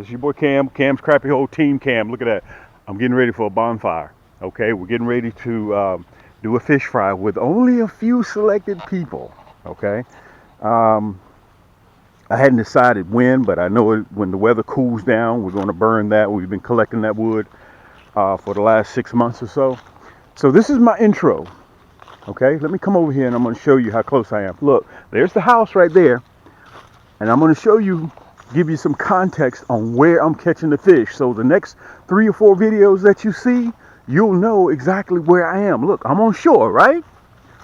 This is your boy Cam, Cam's Crappie Hole Team Cam. Look at that. I'm getting ready for a bonfire. Okay, we're getting ready to do a fish fry with only a few selected people. Okay, um, I hadn't decided when, but I know when the weather cools down, we're going to burn that. We've been collecting that wood for the last 6 months or so. So this is my intro. Okay, let me come over here and I'm going to show you how close I am. Look, there's the house right there, and I'm going to show you, give you some context on where I'm catching the fish. So the next 3 or 4 videos that you see, you'll know exactly where I am. Look, I'm on shore, right?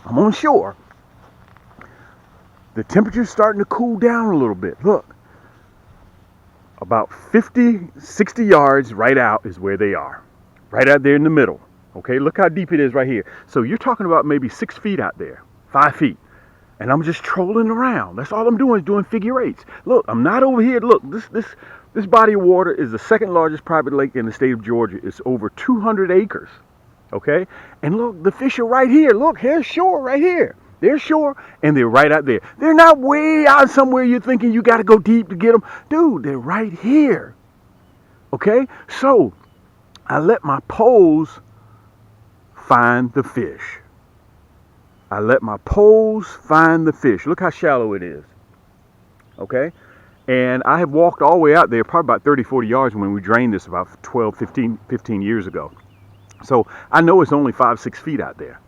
I'm on shore. The temperature's starting to cool down a little bit. Look, about 50, 60 yards right out is where they are. Right out there in the middle. Okay, look how deep it is right here. So you're talking about maybe 6 feet out there, 5 feet. And I'm just trolling around. That's all I'm doing is doing figure eights. Look, I'm not over here. Look, this body of water is the second largest private lake in the state of Georgia. It's over 200 acres. Okay? And look, the fish are right here. Look, here's shore right here. There's shore, and they're right out there. They're not way out somewhere you're thinking you got to go deep to get them. Dude, they're right here. Okay? So, I let my poles find the fish. I let my poles find the fish. Look how shallow it is. Okay? And I have walked all the way out there, probably about 30, 40 yards when we drained this about 12, 15 years ago. So I know it's only 5, 6 feet out there.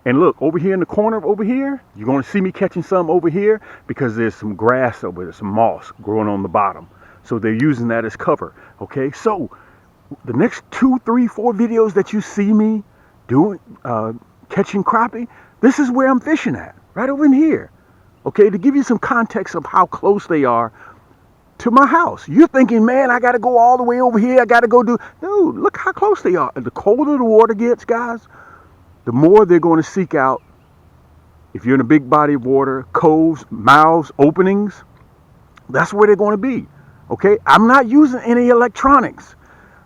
And look, over here in the corner over here, you're going to see me catching some over here because there's some grass over there, some moss growing on the bottom. So they're using that as cover. Okay? So the next 2, 3, 4 videos that you see me doing, catching crappie, this is where I'm fishing at, right over in here. Okay, to give you some context of how close they are to my house. You're thinking, man, I got to go all the way over here. I got to go do... Dude, look how close they are. The colder the water gets, guys, the more they're going to seek out, if you're in a big body of water, coves, mouths, openings, that's where they're going to be. Okay, I'm not using any electronics.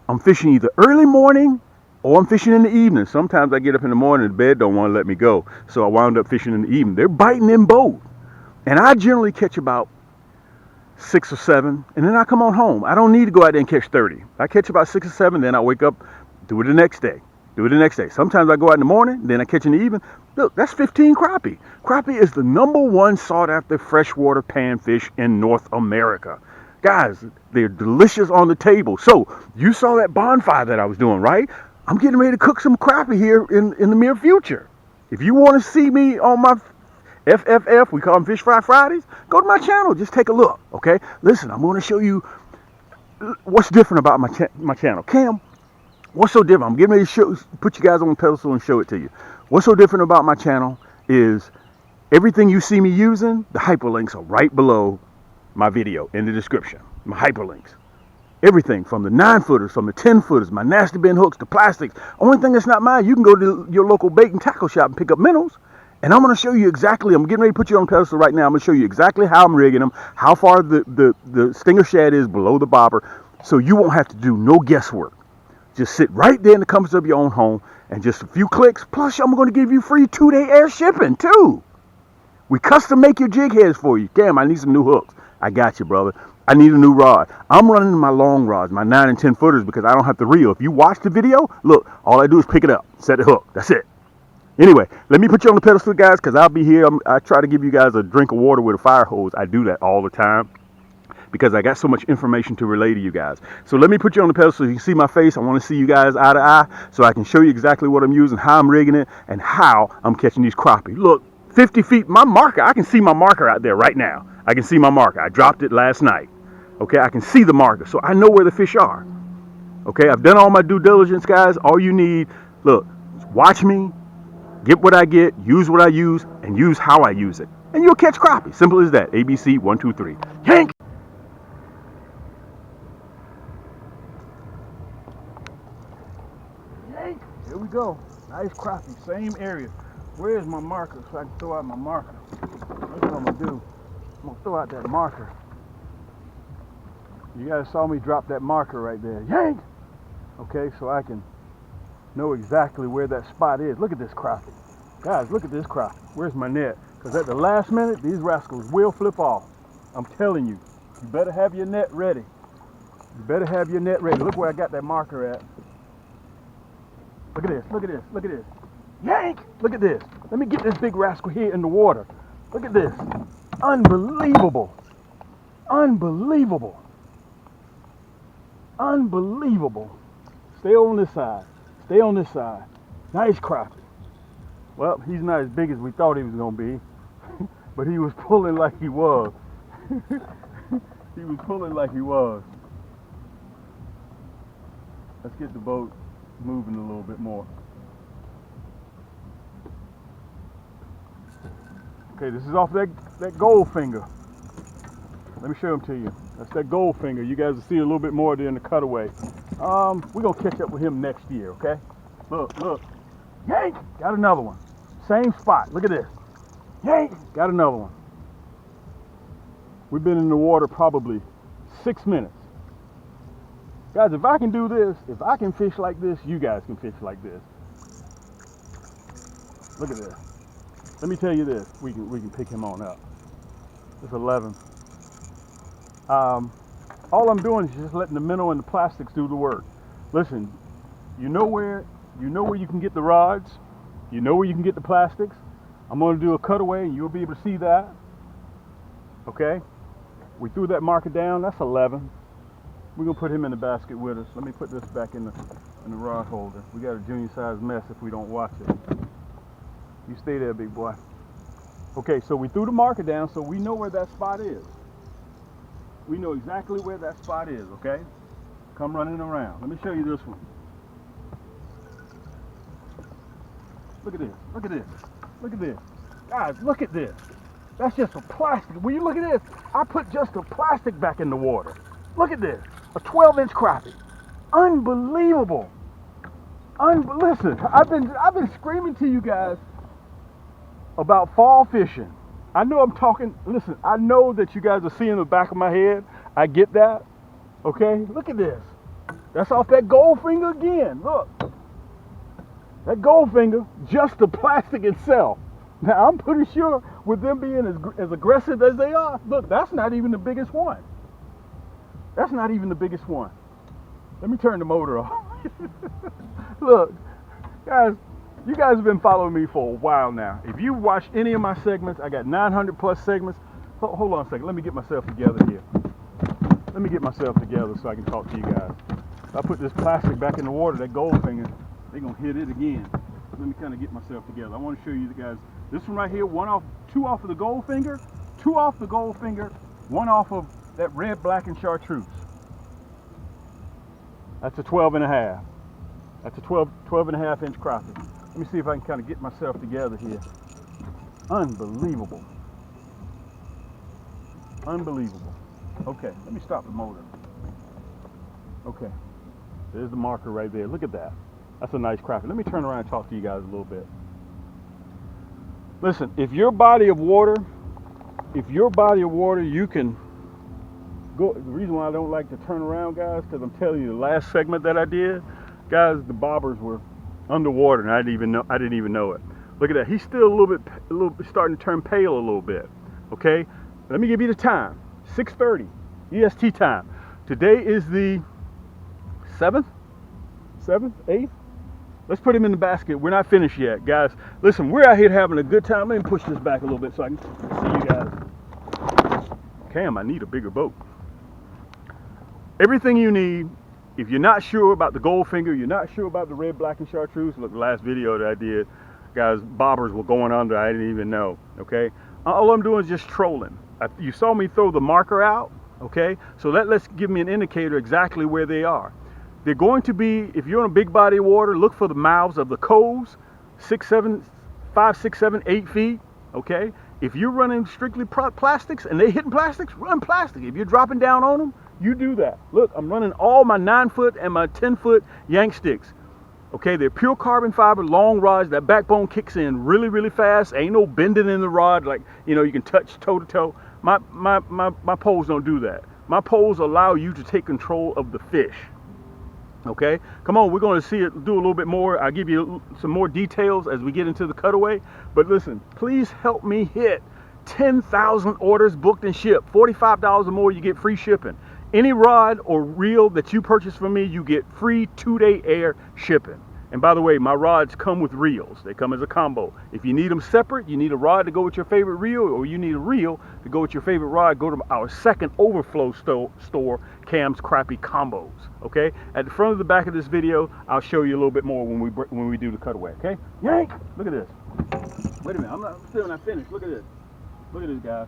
I'm fishing either early morning or I'm fishing in the evening. Sometimes I get up in the morning and the bed don't want to let me go. So I wound up fishing in the evening. They're biting in both. And I generally catch about 6 or 7. And then I come on home. I don't need to go out there and catch 30. I catch about 6 or 7. Then I wake up, do it the next day. Do it the next day. Sometimes I go out in the morning. Then I catch in the evening. Look, that's 15 crappie. Crappie is the #1 sought after freshwater panfish in North America. Guys, they're delicious on the table. So you saw that bonfire that I was doing, right? I'm getting ready to cook some crappie here in the near future. If you want to see me on my FFF, we call them Fish Fry Fridays, go to my channel. Just take a look, okay? Listen, I'm going to show you what's different about my channel. Cam, what's so different? I'm getting ready to put you guys on the pedestal and show it to you. What's so different about my channel is everything you see me using, the hyperlinks are right below my video in the description. My hyperlinks. Everything from the 9-footers, from the 10-footers, my nasty bin hooks, the plastics. Only thing that's not mine, you can go to your local bait and tackle shop and pick up Minnows. And I'm going to show you exactly, I'm getting ready to put you on the pedestal right now. I'm going to show you exactly how I'm rigging them, how far the stinger shad is below the bobber, so you won't have to do no guesswork. Just sit right there in the comfort of your own home and just a few clicks. Plus, I'm going to give you free 2-day air shipping too. We custom make your jig heads for you. Damn, I need some new hooks. I got you, brother. I need a new rod. I'm running my long rods, my 9 and 10 footers, because I don't have to reel. If you watch the video, look, all I do is pick it up, set the hook. That's it. Anyway, let me put you on the pedestal, guys, because I'll be here. I try to give you guys a drink of water with a fire hose. I do that all the time because I got so much information to relay to you guys. So let me put you on the pedestal so you can see my face. I want to see you guys eye to eye so I can show you exactly what I'm using, how I'm rigging it, and how I'm catching these crappie. Look, 50 feet, my marker, I can see my marker out there right now. I can see my marker. I dropped it last night. Okay, I can see the marker, so I know where the fish are. Okay, I've done all my due diligence, guys. All you need, look, watch me, get what I get, use what I use, and use how I use it. And you'll catch crappie. Simple as that. ABC, 1, 2, 3. Yank! Yank! Here we go. Nice crappie, same area. Where's my marker so I can throw out my marker? That's what I'm going to do. I'm going to throw out that marker. You guys saw me drop that marker right there. Yank! Okay, so I can know exactly where that spot is. Look at this crappie. Guys, look at this crappie. Where's my net? Because at the last minute, these rascals will flip off. I'm telling you, you better have your net ready. You better have your net ready. Look where I got that marker at. Look at this, look at this, look at this. Yank! Look at this. Let me get this big rascal here in the water. Look at this. Unbelievable. Unbelievable. Unbelievable. Stay on this side. Stay on this side. Nice crappie. Well, he's not as big as we thought he was going to be, but he was pulling like he was. He was pulling like he was. Let's get the boat moving a little bit more. Okay, this is off that Goldfinger. Let me show him to you. That's that Goldfinger. You guys will see a little bit more during the cutaway. We're going to catch up with him next year, okay? Look, look. Yank! Got another one. Same spot. Look at this. Yank! Got another one. We've been in the water probably 6 minutes. Guys, if I can do this, if I can fish like this, you guys can fish like this. Look at this. Let me tell you this. We can pick him on up. It's 11. All I'm doing is just letting the minnow and the plastics do the work. Listen, you know where you can get the rods. You know where you can get the plastics. I'm going to do a cutaway and you'll be able to see that. Okay? We threw that marker down. That's 11. We're going to put him in the basket with us. Let me put this back in the rod holder. We got a junior size mess if we don't watch it. You stay there, big boy. Okay, so we threw the marker down so we know where that spot is. We know exactly where that spot is, okay? Come running around. Let me show you this one. Look at this. Look at this. Look at this. Guys, look at this. That's just a plastic. Will you look at this? I put just a plastic back in the water. Look at this. A 12-inch crappie. Unbelievable. Listen, I've been screaming to you guys about fall fishing. I know I'm talking, listen, I know that you guys are seeing the back of my head. I get that. Okay? Look at this. That's off that Goldfinger again. Look. That Goldfinger, just the plastic itself. Now, I'm pretty sure with them being as aggressive as they are, look, that's not even the biggest one. That's not even the biggest one. Let me turn the motor off. Look, guys, you guys have been following me for a while now. If you watch any of my segments, I got 900 plus segments. Hold on a second. Let me get myself together here. Let me get myself together so I can talk to you guys. If I put this plastic back in the water, that Goldfinger, they're going to hit it again. Let me kind of get myself together. I want to show you guys this one right here. Two off of the Goldfinger, two off the Goldfinger, one off of that red, black, and Chartreuse. That's a 12 and a half. That's a 12 and a half inch crappie. Let me see if I can kind of get myself together here. Unbelievable. Unbelievable. Okay, let me stop the motor. Okay, there's the marker right there. Look at that. That's a nice crappie. Let me turn around and talk to you guys a little bit. Listen, if your body of water, you can go. The reason why I don't like to turn around, guys, because I'm telling you, the last segment that I did, guys, the bobbers were underwater and I didn't even know it. Look at that. He's still a little bit starting to turn pale a little bit. Okay, let me give you the time. 6:30 EST time. Today is the 7th, 8th. Let's put him in the basket. We're not finished yet, guys. Listen, we're out here having a good time. Let me push this back a little bit so I can see you guys. Cam, I need a bigger boat. Everything you need. If you're not sure about the Goldfinger, you're not sure about the red, black, and Chartreuse. Look, the last video that I did, guys, bobbers were going under. I didn't even know. Okay, all I'm doing is just trolling. You saw me throw the marker out. Okay, so let's give me an indicator exactly where they are. They're going to be, if you're in a big body of water, look for the mouths of the coves, 5, 6, 7, 8 feet. Okay, if you're running strictly plastics and they hitting plastics, run plastic. If you're dropping down on them, you do that. Look, I'm running all my 9-foot and my 10-foot yank sticks. Okay, they're pure carbon fiber, long rods. That backbone kicks in really, really fast. Ain't no bending in the rod like, you know, you can touch toe to toe. My poles don't do that. My poles allow you to take control of the fish. Okay, come on, we're going to see it do a little bit more. I'll give you some more details as we get into the cutaway. But listen, please help me hit 10,000 orders booked and shipped. $45 or more, you get free shipping. Any rod or reel that you purchase from me, you get free 2-day air shipping. And by the way, my rods come with reels. They come as a combo. If you need them separate, you need a rod to go with your favorite reel, or you need a reel to go with your favorite rod, go to our second overflow store, Cam's Crappie Combos. Okay? At the front of the back of this video, I'll show you a little bit more when we do the cutaway. Okay? Yank! Look at this. Wait a minute. I'm still not finished. Look at this. Look at this, guys.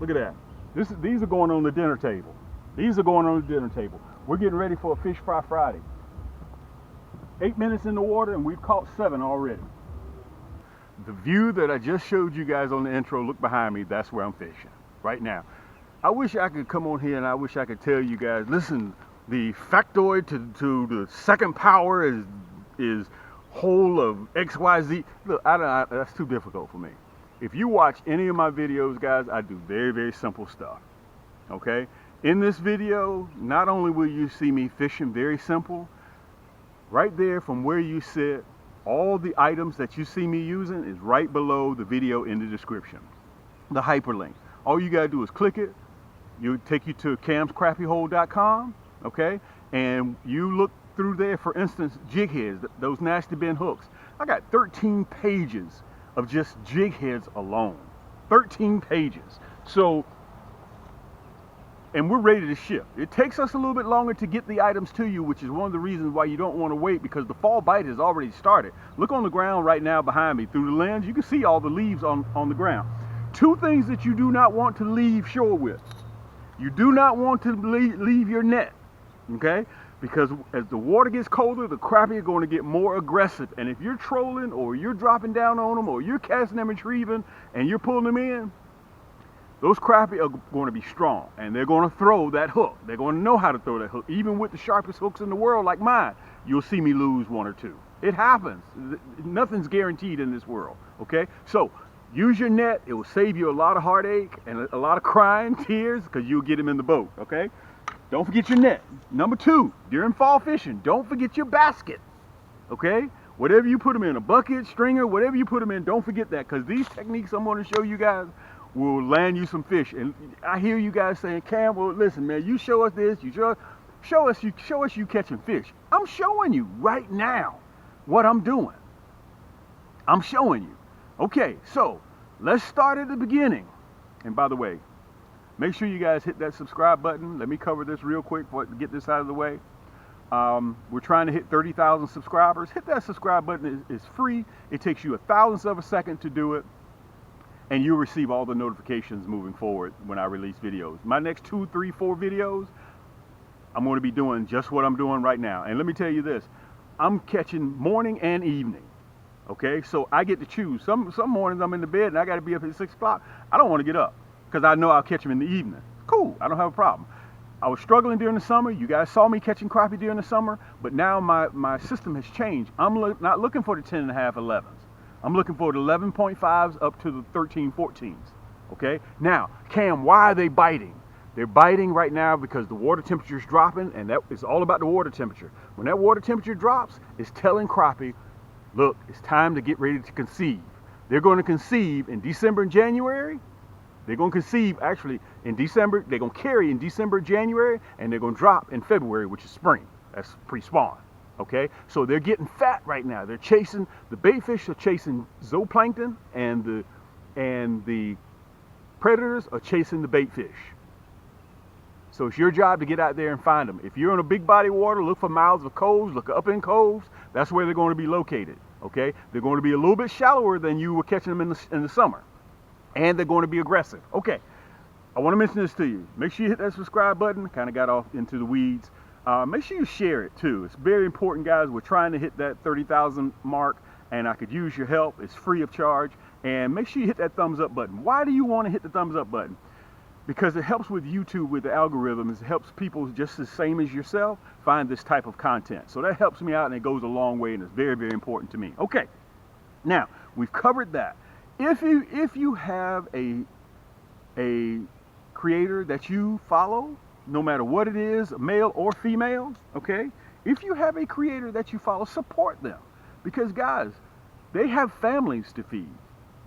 Look at that. These are going on the dinner table. These are going on the dinner table. We're getting ready for a Fish Fry Friday. 8 minutes in the water and we've caught 7 already. The view that I just showed you guys on the intro, look behind me, that's where I'm fishing right now. I wish I could come on here and I wish I could tell you guys, listen, the factoid to the second power is whole of XYZ. Look, that's too difficult for me. If you watch any of my videos, guys, I do very, very simple stuff, okay? In this video, not only will you see me fishing very simple, right there from where you sit, all the items that you see me using is right below the video in the description. The hyperlink. All you gotta do is click it. It'll take you to camscrappiehole.com, okay? And you look through there, for instance, jig heads, those nasty bend hooks. I got 13 pages of just jig heads alone. 13 pages. So, and we're ready to ship. It takes us a little bit longer to get the items to you, which is one of the reasons why you don't want to wait, because the fall bite has already started. Look on the ground right now behind me. Through the lens, you can see all the leaves on the ground. 2 things that you do not want to leave shore with. You do not want to leave your net, okay? Because as the water gets colder, the crappie are going to get more aggressive. And if you're trolling or you're dropping down on them or you're casting them retrieving and you're pulling them in, those crappie are going to be strong and they're going to throw that hook. They're going to know how to throw that hook. Even with the sharpest hooks in the world like mine, you'll see me lose 1 or 2. It happens. Nothing's guaranteed in this world, okay? So use your net. It will save you a lot of heartache and a lot of crying, tears, because you'll get them in the boat, okay? Don't forget your net. Number 2, during fall fishing, don't forget your basket, okay? Whatever you put them in, a bucket, stringer, whatever you put them in, don't forget that, because these techniques I'm going to show you guys will land you some fish. And I hear you guys saying, Cam, well, listen, man, you show us this, you show us you catching fish. I'm showing you right now what I'm doing. I'm showing you. Okay, so let's start at the beginning. And by the way, make sure you guys hit that subscribe button. Let me cover this real quick to get this out of the way. We're trying to hit 30,000 subscribers. Hit that subscribe button. It's free. It takes you 1,000th of a second to do it. And you'll receive all the notifications moving forward when I release videos. My next 2, 3, 4 videos, I'm going to be doing just what I'm doing right now. And let me tell you this, I'm catching morning and evening. Okay, so I get to choose. Some mornings I'm in the bed and I got to be up at 6 o'clock. I don't want to get up because I know I'll catch them in the evening. Cool, I don't have a problem. I was struggling during the summer. You guys saw me catching crappie during the summer, but now my system has changed. I'm not looking for the 10.5, 11s. I'm looking for the 11.5s up to the 13, 14s, okay? Now, Cam, why are they biting? They're biting right now because the water temperature is dropping, and that is all about the water temperature. When that water temperature drops, it's telling crappie, look, it's time to get ready to conceive. They're going to conceive in December and January. They're going to conceive actually in December. They're going to carry in December, January, and they're going to drop in February, which is spring. That's pre-spawn. Okay, so they're getting fat right now. They're chasing, the bait fish are chasing zooplankton, and the predators are chasing the bait fish. So it's your job to get out there and find them. If you're in a big body of water, look for mouths of coves, look up in coves. That's where they're going to be located. Okay, they're going to be a little bit shallower than you were catching them in the summer, and they're going to be aggressive. Okay, I want to mention this to you. Make sure you hit that subscribe button. Kind of got off into the weeds. Make sure you share it too. It's very important, guys. We're trying to hit that 30,000 mark, and I could use your help. It's free of charge. And make sure you hit that thumbs up button. Why do you want to hit the thumbs up button? Because it helps with YouTube, with the algorithms. It helps people just the same as yourself find this type of content. So that helps me out, and it goes a long way, and it's very, very important to me. Okay, now we've covered that. If you have a creator that you follow, no matter what it is, male or female, okay? If you have a creator that you follow, support them. Because guys, they have families to feed.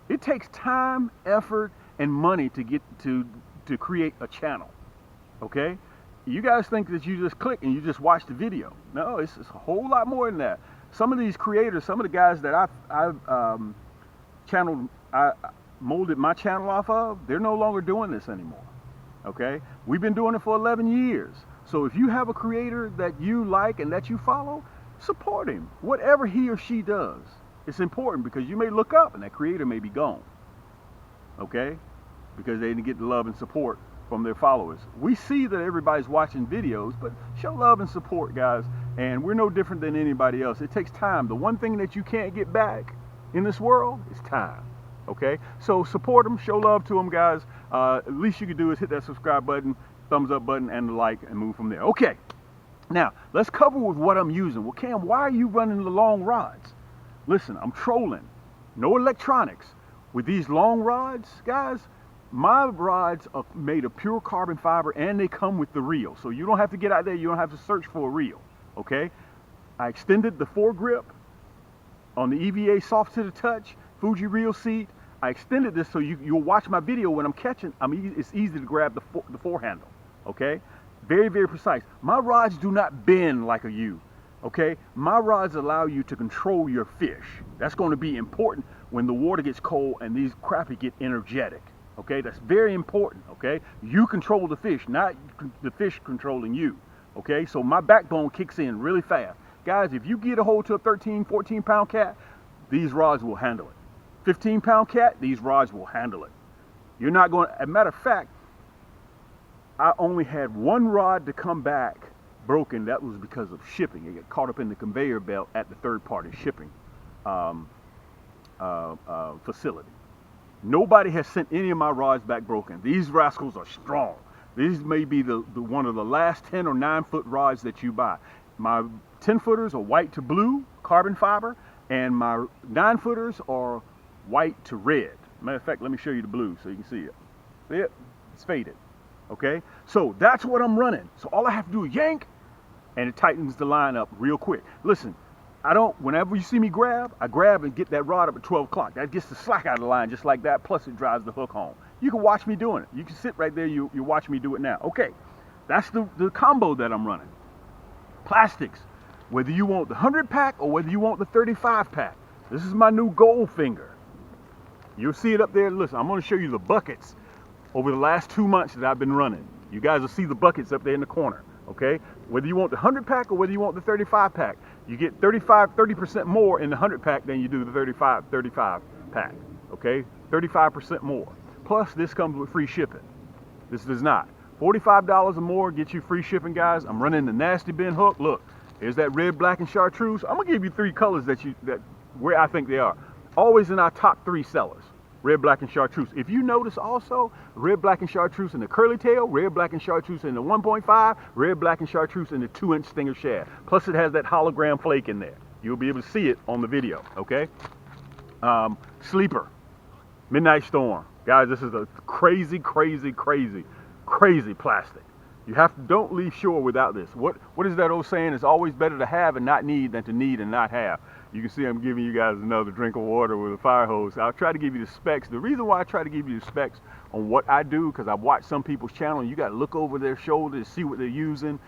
It takes time, effort, and money to get to create a channel, okay? You guys think that you just click and you just watch the video. No, it's a whole lot more than that. Some of these creators, some of the guys that I've channeled, I molded my channel off of, they're no longer doing this anymore. Okay, we've been doing it for 11 years. So if you have a creator that you like and that you follow, support him. Whatever he or she does, it's important, because you may look up and that creator may be gone. Okay, because they didn't get the love and support from their followers. We see that everybody's watching videos, but show love and support, guys. And we're no different than anybody else. It takes time. The one thing that you can't get back in this world is time. Okay, so support them, show love to them, guys. At least you can do is hit that subscribe button, thumbs up button, and the like, and move from there. Okay, now let's cover with what I'm using. Well, Cam, why are you running the long rods? Listen, I'm trolling. No electronics. With these long rods, guys, my rods are made of pure carbon fiber, and they come with the reel. So you don't have to get out there, you don't have to search for a reel. Okay, I extended the foregrip on the EVA soft to the touch Fuji reel seat. I extended this so you'll watch my video when I'm catching. It's easy to grab the forehandle. Okay, very, very precise. My rods do not bend like a U. Okay, my rods allow you to control your fish. That's going to be important when the water gets cold and these crappie get energetic. Okay, that's very important. Okay, you control the fish, not the fish controlling you. Okay, so my backbone kicks in really fast. Guys, if you get a hold to a 13, 14 pound cat, these rods will handle it. 15-pound cat, these rods will handle it. You're not going to, as a matter of fact, I only had one rod to come back broken. That was because of shipping. It got caught up in the conveyor belt at the third-party shipping facility. Nobody has sent any of my rods back broken. These rascals are strong. These may be the one of the last 10 or 9 foot rods that you buy. My 10-footers are white to blue, carbon fiber, and my 9-footers are white to red. Matter of fact, let me show you the blue so you can see it. See it? It's faded. Okay? So that's what I'm running. So all I have to do is yank, and it tightens the line up real quick. Listen, whenever you see me grab, I grab and get that rod up at 12 o'clock. That gets the slack out of the line just like that, plus it drives the hook home. You can watch me doing it. You can sit right there, you watch me do it now. Okay, that's the combo that I'm running. Plastics, whether you want the 100-pack or whether you want the 35-pack. This is my new Goldfinger. You'll see it up there. Listen, I'm going to show you the buckets over the last 2 months that I've been running. You guys will see the buckets up there in the corner. Okay, whether you want the 100-pack or whether you want the 35-pack, you get 30% more in the 100-pack than you do the 35-pack. Okay, 35% more. Plus, this comes with free shipping. This does not. $45 or more gets you free shipping, guys. I'm running the Nasty Bin hook. Look, here's that red, black, and chartreuse. I'm gonna give you 3 colors that where I think they are. Always in our top 3 sellers. Red, black, and chartreuse. If you notice also, red, black, and chartreuse in the curly tail, red, black, and chartreuse in the 1.5, red, black, and chartreuse in the 2-inch stinger shad. Plus it has that hologram flake in there. You'll be able to see it on the video, okay? Sleeper, Midnight Storm. Guys, this is a crazy, crazy, crazy, crazy plastic. You don't leave shore without this. What is that old saying? It's always better to have and not need than to need and not have. You can see I'm giving you guys another drink of water with a fire hose. I'll try to give you the specs. The reason why I try to give you the specs on what I do, because I've watched some people's channel, and you got to look over their shoulders, see what they're using,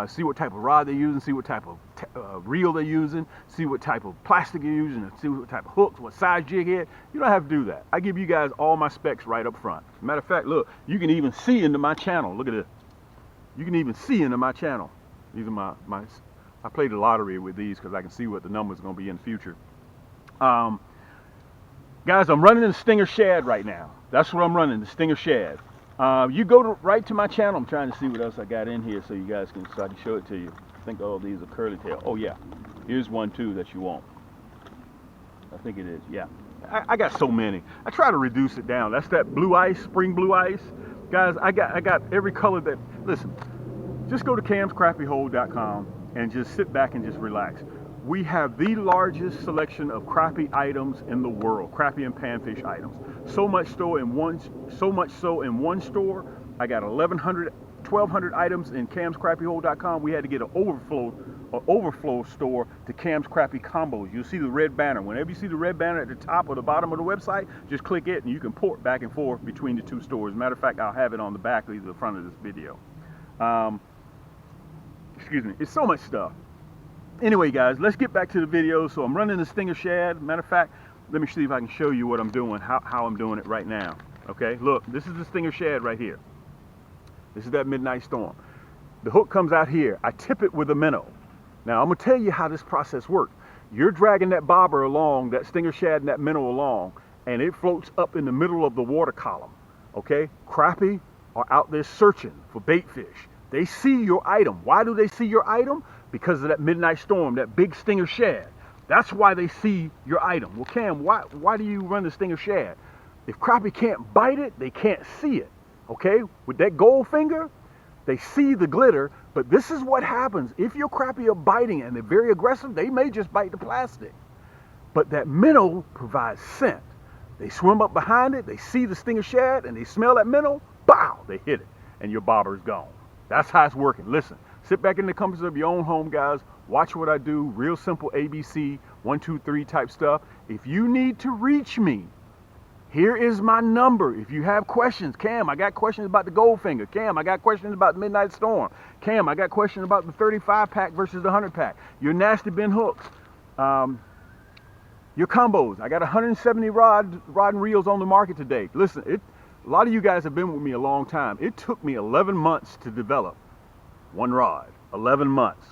see what type of rod they're using, see what type of reel they're using, see what type of plastic they're using, and see what type of hooks, what size jig head. You don't have to do that. I give you guys all my specs right up front. Matter of fact, look, you can even see into my channel. Look at this. You can even see into my channel. These are my I played the lottery with these because I can see what the numbers are going to be in the future. Guys, I'm running the Stinger Shad right now. That's what I'm running, the Stinger Shad. You go right to my channel. I'm trying to see what else I got in here so you guys can start to show it to you. I think all these are curly tail. Oh yeah, here's one too that you want. I think it is, yeah. I got so many. I try to reduce it down. That's that blue ice, spring blue ice. Guys, I got every color that, listen, just go to camscrappiehold.com and just sit back and just relax. We have the largest selection of crappie items in the world, crappie and panfish items. So much so in one store, I got 1,200 items in camscrappiehold.com. We had to get an overflow store to Cam's Crappie Combos. You'll see the red banner. Whenever you see the red banner at the top or the bottom of the website, just click it and you can port back and forth between the 2 stores. Matter of fact, I'll have it on the back or the front of this video. excuse me, it's so much stuff. Anyway, guys, let's get back to the video. So I'm running the Stinger Shad. Matter of fact, let me see if I can show you what I'm doing, how I'm doing it right now. Okay, look, this is the Stinger Shad right here. This is that Midnight Storm. The hook comes out here. I tip it with a minnow. Now, I'm going to tell you how this process works. You're dragging that bobber along, that Stinger Shad and that minnow along, and it floats up in the middle of the water column. Okay, crappie are out there searching for bait fish. They see your item. Why do they see your item? Because of that Midnight Storm, that big Stinger Shad. That's why they see your item. Well, Cam, why do you run the Stinger Shad? If crappie can't bite it, they can't see it. Okay, with that Goldfinger, they see the glitter, but this is what happens. If your crappie are biting and they're very aggressive, they may just bite the plastic. But that minnow provides scent. They swim up behind it, they see the Stinger Shad, and they smell that minnow, bow, they hit it, and your bobber is gone. That's how it's working. Listen, sit back in the comfort of your own home, guys. Watch what I do, real simple ABC, 1, 2, 3 type stuff. If you need to reach me, here is my number. If you have questions, Cam, I got questions about the Goldfinger. Cam, I got questions about the Midnight Storm. Cam, I got questions about the 35 pack versus the 100 pack. Your nasty bin hooks. Your combos. I got 170 rod and reels on the market today. Listen, a lot of you guys have been with me a long time. It took me 11 months to develop one rod. 11 months.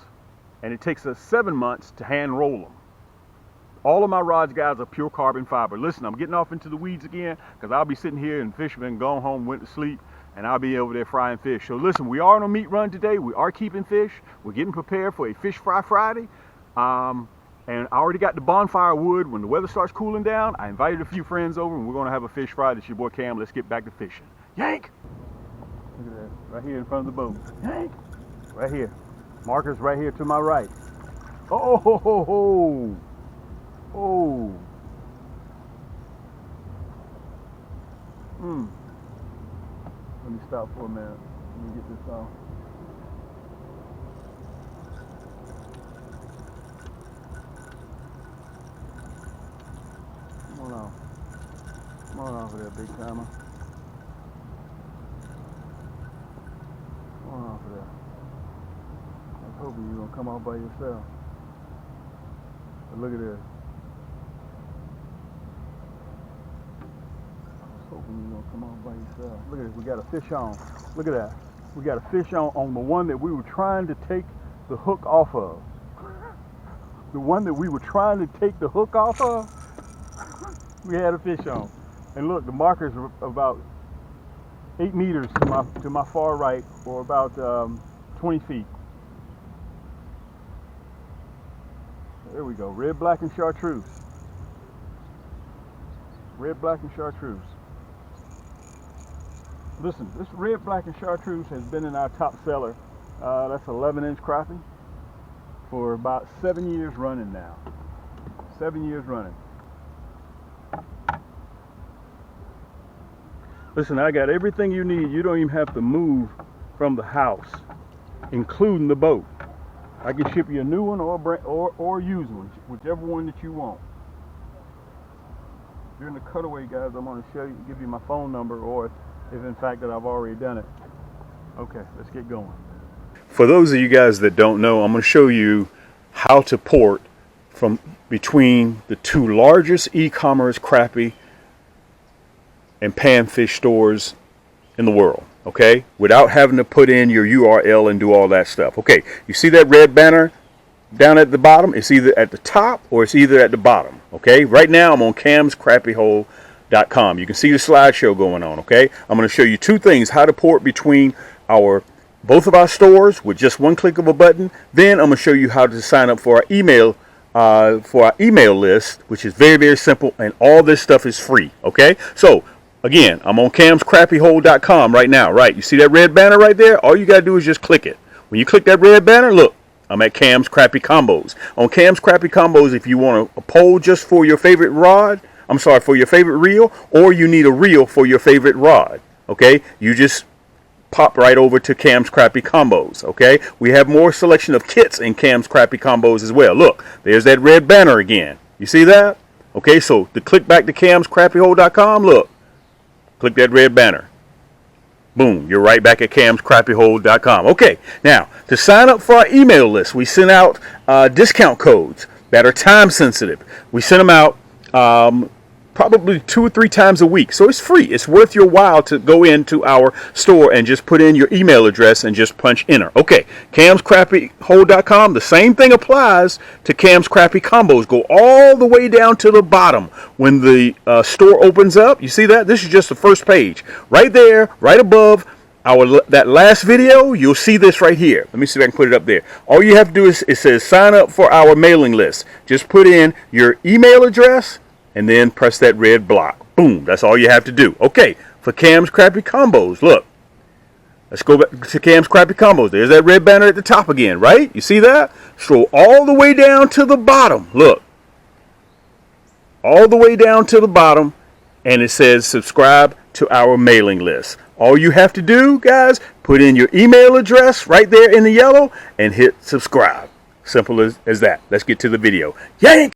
And it takes us 7 months to hand roll them. All of my rods, guys, are pure carbon fiber. Listen, I'm getting off into the weeds again because I'll be sitting here and fish have been gone home, went to sleep, and I'll be over there frying fish. So listen, we are on a meat run today. We are keeping fish. We're getting prepared for a Fish Fry Friday. And I already got the bonfire wood. When the weather starts cooling down, I invited a few friends over, and we're going to have a fish fry. That's your boy Cam. Let's get back to fishing. Yank! Look at that. Right here in front of the boat. Yank! Right here. Markers right here to my right. Oh, ho, ho, ho. Oh. Let me stop for a minute. Let me get this off. Come on off. Come on off of there, big timer. Come on off of there. I was hoping you were going to come off by yourself. But look at this. Hoping you're gonna come on by yourself. Look at this, we got a fish on. Look at that. We got a fish on the one that we were trying to take the hook off of. The one that we were trying to take the hook off of, we had a fish on. And look, the markers are about 8 meters to my far right, or about 20 feet. There we go, red, black, and chartreuse. Red, black, and chartreuse. Listen, this red, black, and chartreuse has been in our top seller. That's 11-inch crappie for about 7 years running now. 7 years running. Listen, I got everything you need. You don't even have to move from the house, including the boat. I can ship you a new one or used one, whichever one that you want. During the cutaway, guys, I'm going to show you, give you my phone number, or if in fact that I've already done it. Okay, let's get going. For those of you guys that don't know, I'm going to show you how to port from between the two largest e-commerce crappie and panfish stores in the world, okay? Without having to put in your URL and do all that stuff. Okay, you see that red banner down at the bottom? It's either at the top or it's either at the bottom, okay? Right now I'm on camscrappiehole.com. You can see the slideshow going on, okay? I'm going to show you two things: how to port between both of our stores with just one click of a button. Then I'm going to show you how to sign up for our email list, which is very, very simple, and all this stuff is free, okay? So again, I'm on camscrappiehole.com right now, right? You see that red banner right there? All you got to do is just click it. When you click that red banner, look, I'm at Cam's Crappie Combos. On Cam's Crappie Combos, if you want a pole just for your favorite rod, for your favorite reel, or you need a reel for your favorite rod, okay? You just pop right over to Cam's Crappie Combos, okay? We have more selection of kits in Cam's Crappie Combos as well. Look, there's that red banner again. You see that? Okay, so to click back to camscrappiehole.com, look, click that red banner. Boom, you're right back at camscrappiehold.com. Okay, now to sign up for our email list, we send out discount codes that are time sensitive. We send them out probably 2 or 3 times a week. So it's free. It's worth your while to go into our store and just put in your email address and just punch enter. Okay, camscrappiehold.com. The same thing applies to Cam's Crappie Combos. Go all the way down to the bottom when the store opens up. You see that? This is just the first page. Right there, right above that last video, you'll see this right here. Let me see if I can put it up there. All you have to do is, it says sign up for our mailing list. Just put in your email address and then press that red block. Boom, that's all you have to do. Okay, for Cam's Crappie Combos, look. Let's go back to Cam's Crappie Combos. There's that red banner at the top again, right? You see that? Scroll all the way down to the bottom. Look. All the way down to the bottom, and it says subscribe to our mailing list. All you have to do, guys, put in your email address right there in the yellow and hit subscribe. Simple as that. Let's get to the video. Yank!